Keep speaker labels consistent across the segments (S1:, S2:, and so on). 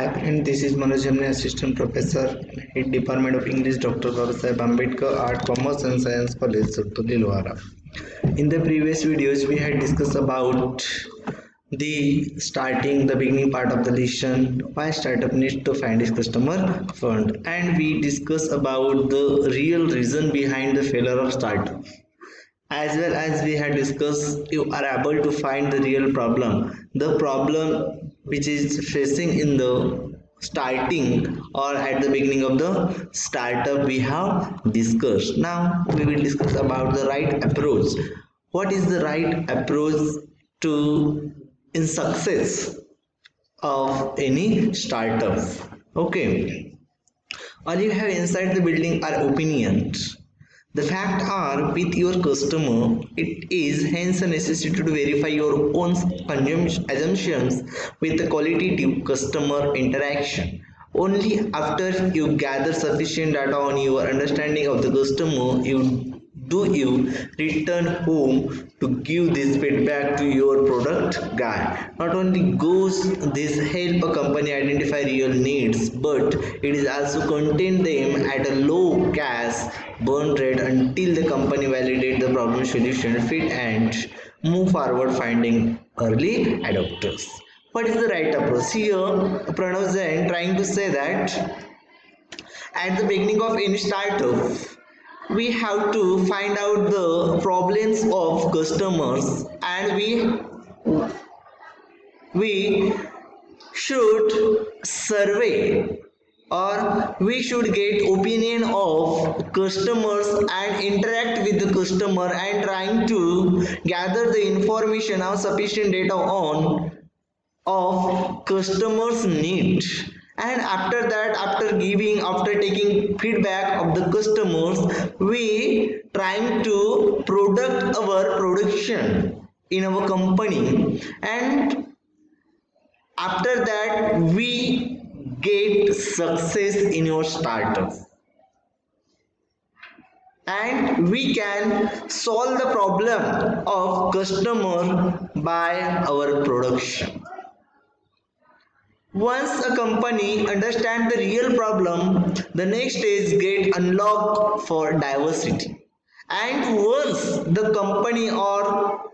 S1: Hi friend, this is Manoj Jamne, Assistant Professor, Head Department of English, Dr. Babasaheb Ambedkar, Art, Commerce and Science College, Sartoli, Lohara. In the previous videos, we had discussed about the beginning part of the lesson, why startup needs to find its customer fund, and we discussed about the real reason behind the failure of startup. As well as we had discussed, you are able to find the real problem, the problem which is facing in the starting or at the beginning of the startup we have discussed. Now we will discuss about the right approach. What is the right approach to in success of any startup? Okay, all you have inside the building are opinions. The fact are, with your customer, it is hence a necessity to verify your own assumptions with the qualitative customer interaction. Only after you gather sufficient data on your understanding of the customer, you return home to give this feedback to your product guy. Not only goes this help a company identify real needs, but it is also contain them at a low cash burn rate until the company validate the problem solution fit and move forward finding early adopters. What is the right approach? Here Pranav Jain trying to say that at the beginning of any startup we have to find out the problems of customers, and we should survey or we should get opinion of customers and interact with the customer and trying to gather the information or sufficient data on of customers needs, and after that after taking feedback of the customers we trying to product our production in our company, and after that we get success in your startup and we can solve the problem of customer by our production. Once a company understands the real problem, the next stage get unlocked for diversity. And once the company or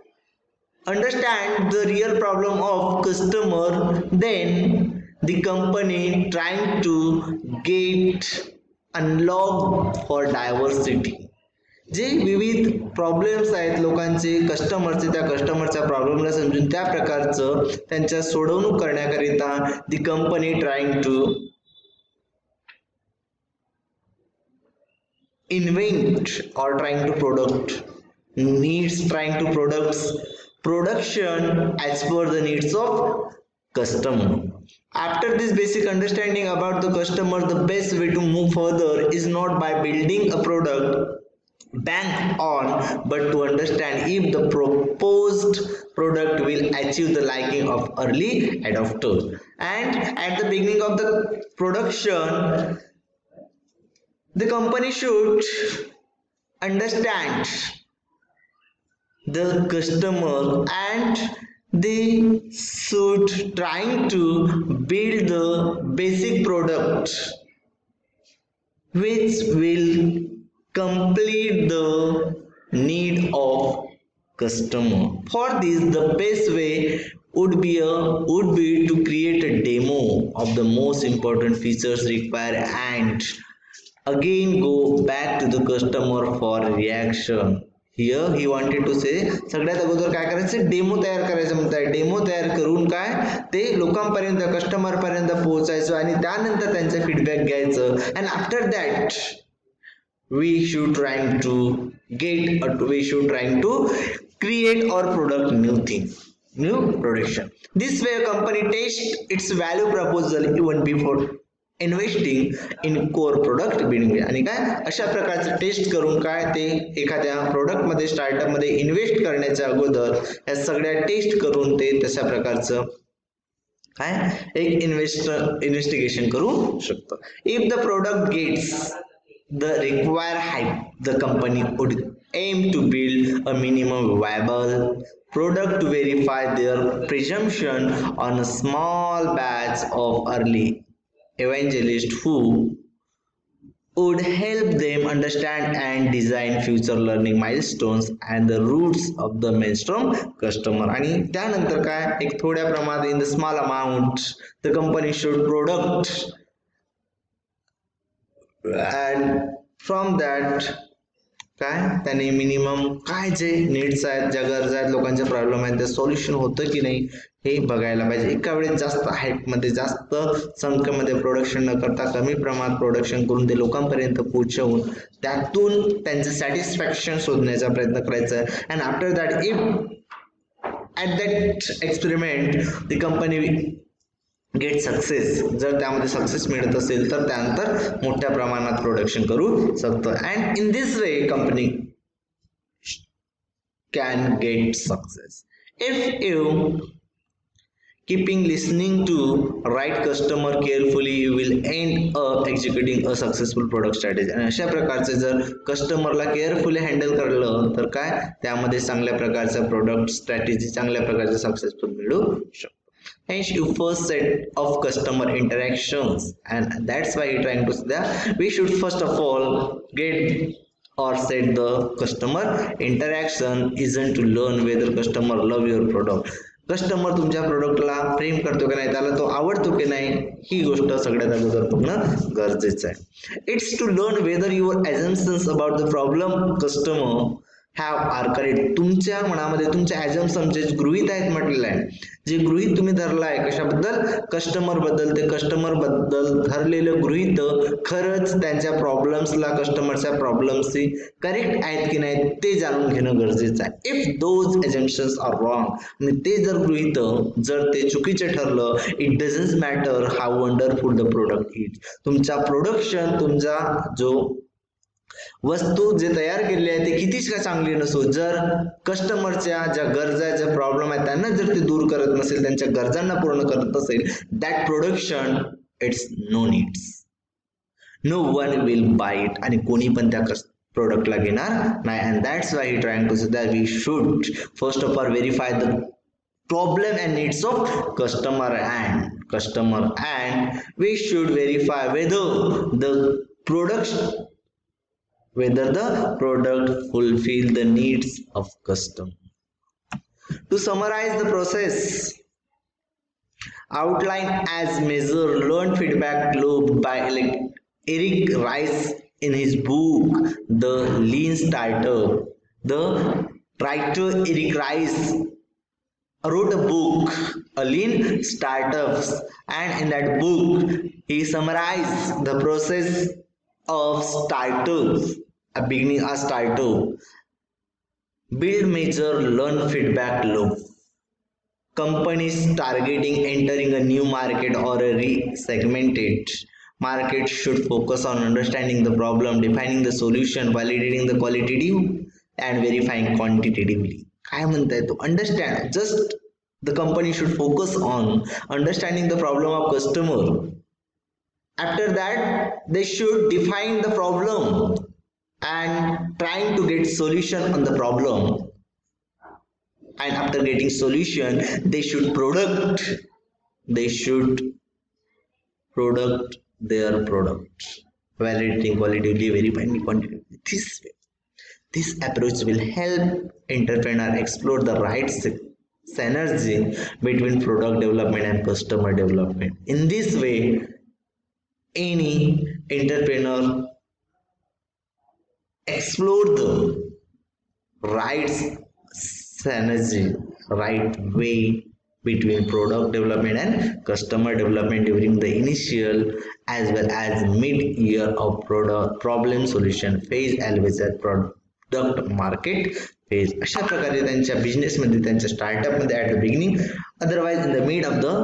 S1: understand the real problem of customer, then the company trying to get unlocked for diversity. जे विविध problems आहेत लोकांचे कस्टमरचे, त्या कस्टमरच्या प्रॉब्लेमला समजून त्या प्रकारचं त्यांच्या सोडवणूक करण्याकरिता the company trying to invent or trying to products production as per the needs of customer. After this basic understanding about the customer, the best way to move further is not by building a product bank on, but to understand if the proposed product will achieve the liking of early adopters. And at the beginning of the production, the company should understand the customer and they should trying to build the basic product which will complete the need of customer. For this, the best way would be to create a demo of the most important features required and again go back to the customer for reaction. Here he wanted to say सगळ्यात अगोदर काय करायचं, demo तयार करायचं म्हणताय. Demo तयार करून काय ते लोकांपर्यंत कस्टमर पर्यंत पोहोचायचं आणि त्यानंतर त्यांचा फीडबॅक घ्यायचं. And after that we should trying to create or product new thing, new production. This way a company tests its value proposal even before investing in core product building. आणि काय अशा प्रकारचं टेस्ट करून काय ते एखाद्या product मध्ये startup मध्ये इन्व्हेस्ट करण्याच्या अगोदर या सगळ्या टेस्ट करून ते तशा प्रकारचं काय एक इन्व्हेस्टिगेशन करू शकतो. If the product gets the required hype, the company would aim to build a minimum viable product to verify their presumption on a small batch of early evangelists who would help them understand and design future learning milestones and the roots of the mainstream customer. आणि त्यानंतर काय एक थोड्या प्रमाणात in the small amount the company should product and from that काय त्याने minimum काय जे needs आहेत ज्या गरजा आहेत लोकांचे प्रॉब्लेम आहेत ते सोल्युशन होतं की नाही हे बघायला पाहिजे. एका वेळेस जास्त हाईटमध्ये जास्त संख्येमध्ये प्रोडक्शन न करता कमी प्रमाणात प्रोडक्शन करून ते लोकांपर्यंत पोहोचवून त्यातून त्यांचं सॅटिस्फॅक्शन शोधण्याचा प्रयत्न करायचा आहे. And after that if at that experiment the company get success, जर त्यामध्ये सक्सेस मिळत असेल तर त्यानंतर मोठ्या प्रमाणात प्रोडक्शन करू शकतो. And in this way company can get success. If you keeping listening to right customer carefully you will end up executing a successful product strategy. आणि अशा प्रकारचे जर कस्टमरला केअरफुली हँडल करलं तर काय त्यामध्ये चांगल्या प्रकारचा प्रोडक्ट स्ट्रॅटेजी चांगल्या प्रकारचे सक्सेसफुल मिळू शकतो. Hence you first set of customer interactions and that's why you're trying to say that we should first of all get or set the customer interaction isn't to learn whether customer love your product. Customer तुमच्या प्रोडक्टला प्रेम करतो की नाही त्याला तो आवडतो की नाही ही गोष्ट सगळ्यात अगोदर बघणं गरजेचं आहे. It's to learn whether your assumptions about the problem customer have are correct. तुमच्या मनामध्ये तुमच्या ॲझम्पशन जे गृहीत आहेत म्हटलेलं आहे जे गृहीत तुम्ही धरलं आहे कशाबद्दल कस्टमर बद्दल ते कस्टमर बद्दल धरलेलं गृहीत खरंच त्यांच्या प्रॉब्लेम्सला कस्टमरच्या प्रॉब्लेम्सची करेक्ट आहेत की नाही ते जाणून घेणं गरजेचं आहे. इफ दोज ॲझम्पशन्स आर रॉंग आणि ते जर गृहीत जर ते चुकीचे ठरलं it doesn't matter how wonderful the product is. तुमचा प्रोडक्शन तुमचा जो वस्तू जे तयार केलेली आहे ते कितीच का चांगली नसो जर कस्टमरच्या ज्या गरजा ज्या प्रॉब्लेम आहेत त्यांना जर ते दूर करत नसेल त्यांच्या गरजांना पूर्ण करत असेल that production it's no needs no one will buy it आणि कोणी पण त्या प्रोडक्टला घेणार नाही. And that's why he trying to say that we should first of all verify the problem and needs of customer and we should verify whether the product fulfill the needs of customer. To summarize the process outlined as measure learned feedback loop by Eric Rice in his book The Lean Startup. The writer Eric Rice wrote a book, A Lean Startups, and in that book he summarized the process of startups, a beginning a startup, build, measure, learn, feedback loop. Companies targeting entering a new market or a re-segmented market should focus on understanding the problem, defining the solution, validating the qualitative and verifying quantitatively. काय म्हणताय तो understand just the company should focus on understanding the problem of customer. After that they should define the problem and trying to get solution on the problem and after getting solution they should product their product, validating qualitatively, verifying quantitatively. This way, this approach will help entrepreneur explore the right synergy between product development and customer development. In this way, any entrepreneur explore the right synergy, right way between product development and customer development during the initial as well as mid-year of product problem solution phase as well as product market phase. अशा प्रकारे त्यांच्या business मध्ये त्यांच्या startup मध्ये at the beginning, otherwise in the mid of the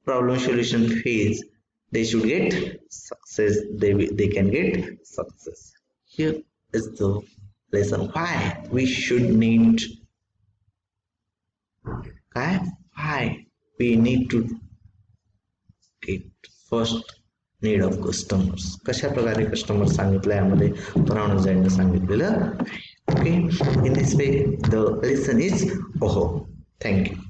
S1: problem solution phase they should get success. They can get success. Here is the lesson why we should need why we need to get first need of customers. कशा प्रकारे customer सांगितलं यामध्ये पुराण जायला सांगितलेलं आहे. Okay, in this way the lesson is over. Thank you.